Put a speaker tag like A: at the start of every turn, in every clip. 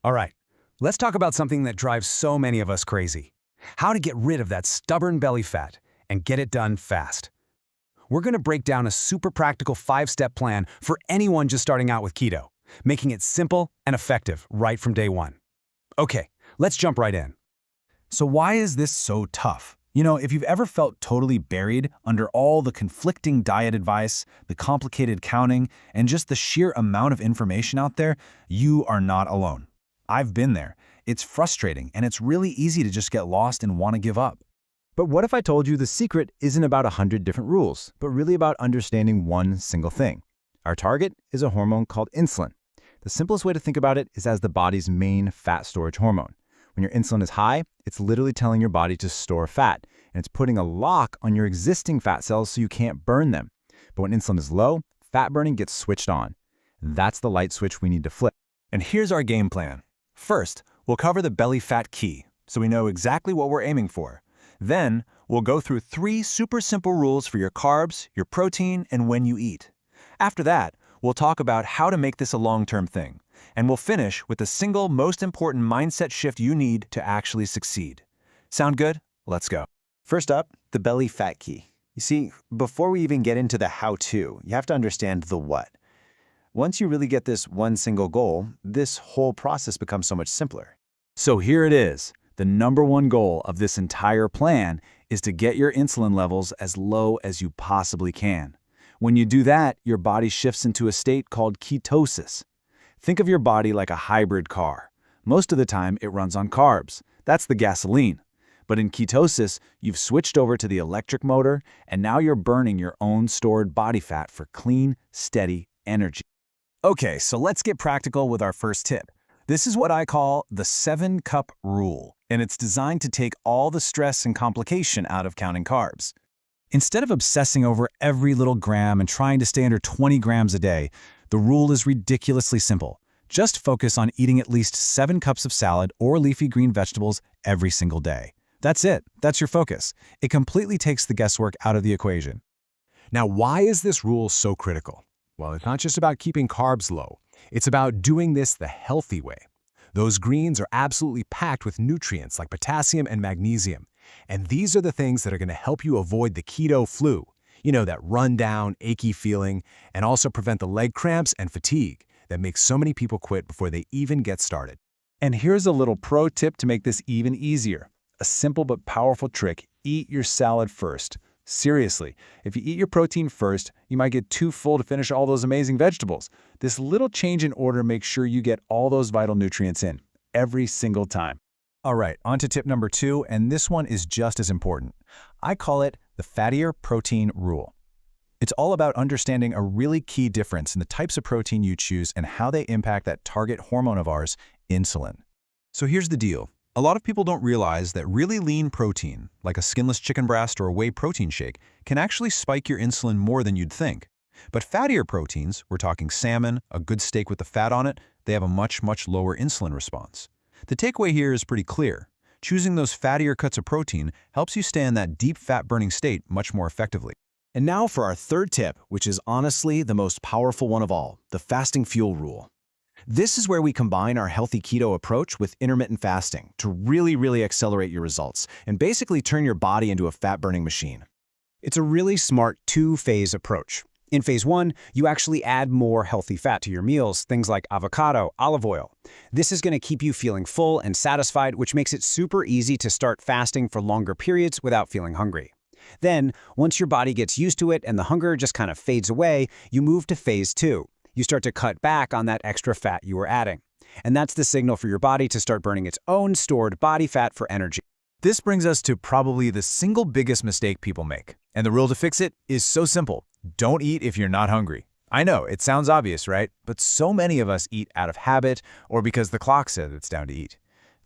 A: All right, let's talk about something that drives so many of us crazy. How to get rid of that stubborn belly fat and get it done fast. We're going to break down a super practical 5-step plan for anyone just starting out with keto, making it simple and effective right from day one. Okay, let's jump right in.
B: So why is this so tough? If you've ever felt totally buried under all the conflicting diet advice, the complicated counting, and just the sheer amount of information out there, you are not alone. I've been there. It's frustrating, and it's really easy to just get lost and want to give up.
C: But what if I told you the secret isn't about 100 different rules, but really about understanding one single thing? Our target is a hormone called insulin. The simplest way to think about it is as the body's main fat storage hormone. When your insulin is high, it's literally telling your body to store fat, and it's putting a lock on your existing fat cells so you can't burn them. But when insulin is low, fat burning gets switched on. That's the light switch we need to flip.
B: And here's our game plan. First, we'll cover the belly fat key, so we know exactly what we're aiming for. Then, we'll go through 3 super simple rules for your carbs, your protein, and when you eat. After that, we'll talk about how to make this a long-term thing. And we'll finish with the single most important mindset shift you need to actually succeed. Sound good? Let's go.
D: First up, the belly fat key. You see, before we even get into the how-to, you have to understand the what. Once you really get this one single goal, this whole process becomes so much simpler.
B: So here it is. The #1 goal of this entire plan is to get your insulin levels as low as you possibly can. When you do that, your body shifts into a state called ketosis. Think of your body like a hybrid car. Most of the time, it runs on carbs. That's the gasoline. But in ketosis, you've switched over to the electric motor, and now you're burning your own stored body fat for clean, steady energy. Okay, so let's get practical with our first tip. This is what I call the 7-cup rule, and it's designed to take all the stress and complication out of counting carbs. Instead of obsessing over every little gram and trying to stay under 20 grams a day, the rule is ridiculously simple. Just focus on eating at least 7 cups of salad or leafy green vegetables every single day. That's it. That's your focus. It completely takes the guesswork out of the equation.
A: Now, why is this rule so critical? Well, it's not just about keeping carbs low. It's about doing this the healthy way. Those greens are absolutely packed with nutrients like potassium and magnesium. And these are the things that are going to help you avoid the keto flu. That run-down, achy feeling, and also prevent the leg cramps and fatigue that makes so many people quit before they even get started.
B: And here's a little pro tip to make this even easier. A simple but powerful trick: eat your salad first. Seriously, if you eat your protein first, you might get too full to finish all those amazing vegetables. This little change in order makes sure you get all those vital nutrients in, every single time. All right, on to tip #2, and this one is just as important. I call it the fattier protein rule. It's all about understanding a really key difference in the types of protein you choose and how they impact that target hormone of ours, insulin. So here's the deal. A lot of people don't realize that really lean protein, like a skinless chicken breast or a whey protein shake, can actually spike your insulin more than you'd think. But fattier proteins, we're talking salmon, a good steak with the fat on it, they have a much, much lower insulin response. The takeaway here is pretty clear. Choosing those fattier cuts of protein helps you stay in that deep fat-burning state much more effectively.
D: And now for our third tip, which is honestly the most powerful one of all, the fasting fuel rule. This is where we combine our healthy keto approach with intermittent fasting to really accelerate your results and basically turn your body into a fat-burning machine.
E: It's a really smart 2-phase approach. In phase 1, you actually add more healthy fat to your meals, things like avocado, olive oil. This is going to keep you feeling full and satisfied, which makes it super easy to start fasting for longer periods without feeling hungry. Then, once your body gets used to it and the hunger just kind of fades away, you move to phase 2. You start to cut back on that extra fat you were adding. And that's the signal for your body to start burning its own stored body fat for energy.
B: This brings us to probably the single biggest mistake people make. And the rule to fix it is so simple. Don't eat if you're not hungry. I know, it sounds obvious, right? But so many of us eat out of habit or because the clock says it's down to eat.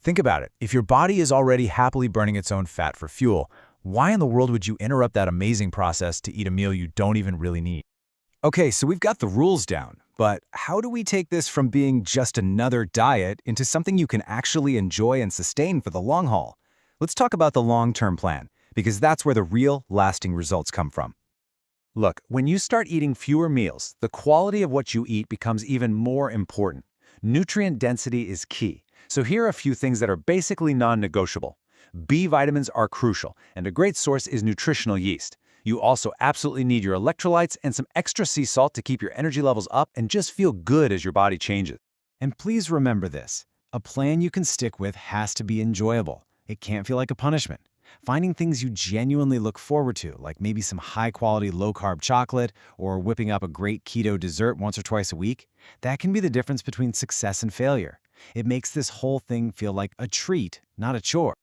B: Think about it. If your body is already happily burning its own fat for fuel, why in the world would you interrupt that amazing process to eat a meal you don't even really need? Okay, so we've got the rules down, but how do we take this from being just another diet into something you can actually enjoy and sustain for the long haul? Let's talk about the long-term plan, because that's where the real, lasting results come from. Look, when you start eating fewer meals, the quality of what you eat becomes even more important. Nutrient density is key. So here are a few things that are basically non-negotiable. B vitamins are crucial, and a great source is nutritional yeast. You also absolutely need your electrolytes and some extra sea salt to keep your energy levels up and just feel good as your body changes.
D: And please remember this. A plan you can stick with has to be enjoyable. It can't feel like a punishment. Finding things you genuinely look forward to, like maybe some high-quality low-carb chocolate or whipping up a great keto dessert once or twice a week, that can be the difference between success and failure. It makes this whole thing feel like a treat, not a chore.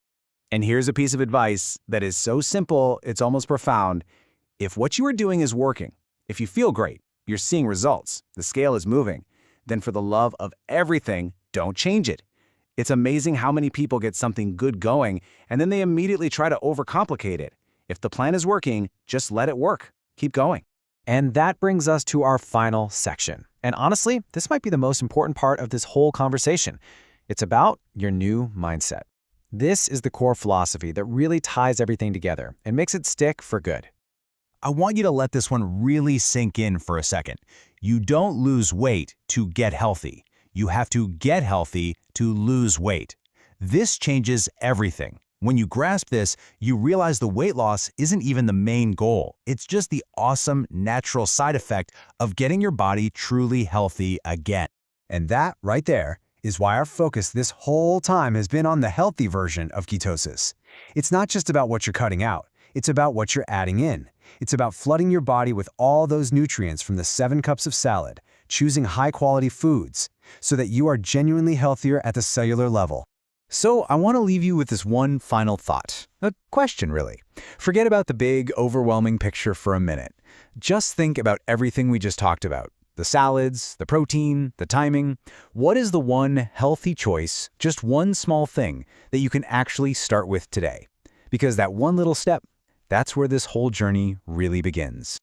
E: And here's a piece of advice that is so simple, it's almost profound. If what you are doing is working, if you feel great, you're seeing results, the scale is moving, then for the love of everything, don't change it. It's amazing how many people get something good going and then they immediately try to overcomplicate it. If the plan is working, just let it work. Keep going.
D: And that brings us to our final section. And honestly, this might be the most important part of this whole conversation. It's about your new mindset. This is the core philosophy that really ties everything together and makes it stick for good.
C: I want you to let this one really sink in for a second. You don't lose weight to get healthy. You have to get healthy to lose weight. This changes everything. When you grasp this, you realize the weight loss isn't even the main goal. It's just the awesome, natural side effect of getting your body truly healthy again.
E: And that right there is why our focus this whole time has been on the healthy version of ketosis. It's not just about what you're cutting out. It's about what you're adding in. It's about flooding your body with all those nutrients from the 7 cups of salad, choosing high-quality foods, so that you are genuinely healthier at the cellular level. So I want to leave you with this one final thought. A question, really. Forget about the big, overwhelming picture for a minute. Just think about everything we just talked about. The salads, the protein, the timing. What is the one healthy choice, just one small thing, that you can actually start with today? Because that one little step, that's where this whole journey really begins.